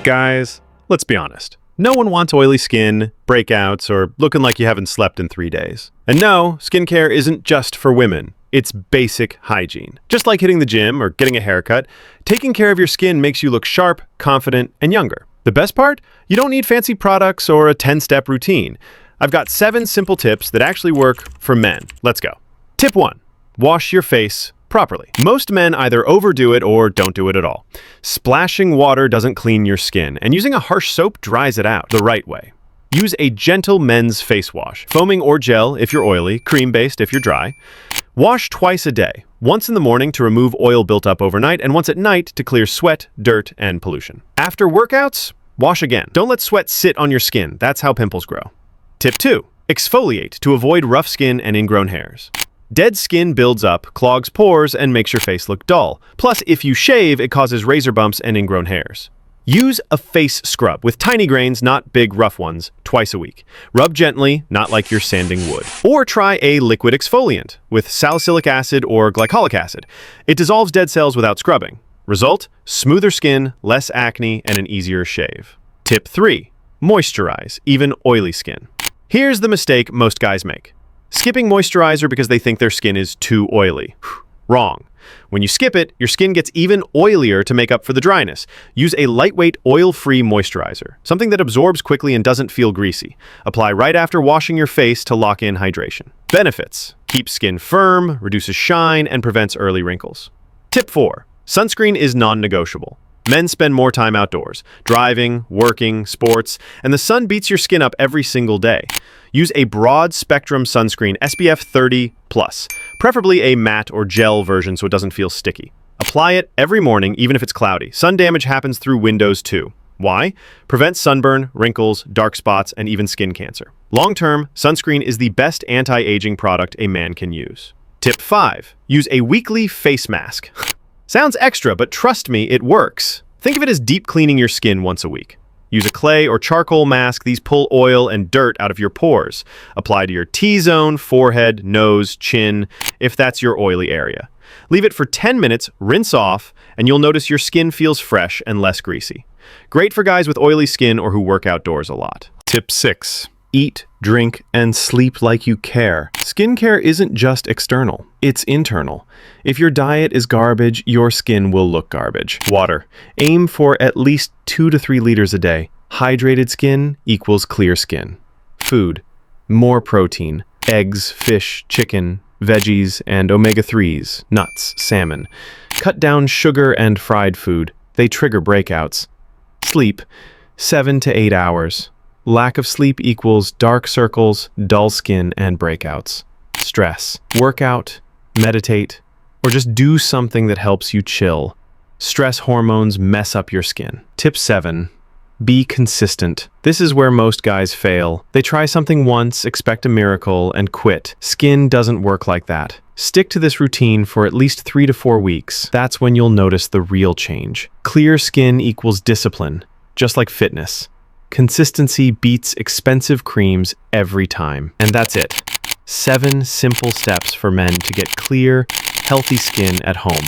Guys, let's be honest. No one wants oily skin, breakouts, or looking like you haven't slept in 3 days. And no, skincare isn't just for women. It's basic hygiene. Just like hitting the gym or getting a haircut, taking care of your skin makes you look sharp, confident, and younger. The best part? You don't need fancy products or a 10-step routine. I've got 7 simple tips that actually work for men. Let's go. Tip 1. Wash your face properly. Most men either overdo it or don't do it at all. Splashing water doesn't clean your skin, and using a harsh soap dries it out the right way. Use a gentle men's face wash, foaming or gel if you're oily, cream-based if you're dry. Wash twice a day, once in the morning to remove oil built up overnight, and once at night to clear sweat, dirt, and pollution. After workouts, wash again. Don't let sweat sit on your skin. That's how pimples grow. Tip 2. Exfoliate to avoid rough skin and ingrown hairs. Dead skin builds up, clogs pores, and makes your face look dull. Plus, if you shave, it causes razor bumps and ingrown hairs. Use a face scrub with tiny grains, not big rough ones, twice a week. Rub gently, not like you're sanding wood. Or try a liquid exfoliant with salicylic acid or glycolic acid. It dissolves dead cells without scrubbing. Result: smoother skin, less acne, and an easier shave. Tip 3. Moisturize, even oily skin. Here's the mistake most guys make. Skipping moisturizer because they think their skin is too oily. Wrong. When you skip it, your skin gets even oilier to make up for the dryness. Use a lightweight, oil-free moisturizer, something that absorbs quickly and doesn't feel greasy. Apply right after washing your face to lock in hydration. Benefits: keeps skin firm, reduces shine, and prevents early wrinkles. Tip 4. Sunscreen is non-negotiable. Men spend more time outdoors, driving, working, sports, and the sun beats your skin up every single day. Use a broad-spectrum sunscreen SPF 30+, preferably a matte or gel version so it doesn't feel sticky. Apply it every morning, even if it's cloudy. Sun damage happens through windows too. Why? Prevents sunburn, wrinkles, dark spots, and even skin cancer. Long-term, sunscreen is the best anti-aging product a man can use. Tip 5. Use a weekly face mask. Sounds extra, but trust me, it works. Think of it as deep cleaning your skin once a week. Use a clay or charcoal mask. These pull oil and dirt out of your pores. Apply to your T-zone, forehead, nose, chin, if that's your oily area. Leave it for 10 minutes, rinse off, and you'll notice your skin feels fresh and less greasy. Great for guys with oily skin or who work outdoors a lot. Tip 6. Eat, drink, and sleep like you care. Skincare isn't just external, it's internal. If your diet is garbage, your skin will look garbage. Water. Aim for at least 2 to 3 liters a day. Hydrated skin equals clear skin. Food. More protein. Eggs, fish, chicken, veggies, and omega-3s, nuts, salmon. Cut down sugar and fried food. They trigger breakouts. Sleep. 7 to 8 hours. Lack of sleep equals dark circles, dull skin, and breakouts. Stress. Workout, meditate, or just do something that helps you chill. Stress hormones mess up your skin. Tip 7. Be consistent. This is where most guys fail. They try something once, expect a miracle, and quit. Skin doesn't work like that. Stick to this routine for at least 3 to 4 weeks. That's when you'll notice the real change. Clear skin equals discipline, just like fitness. Consistency beats expensive creams every time. And that's it. 7 simple steps for men to get clear, healthy skin at home.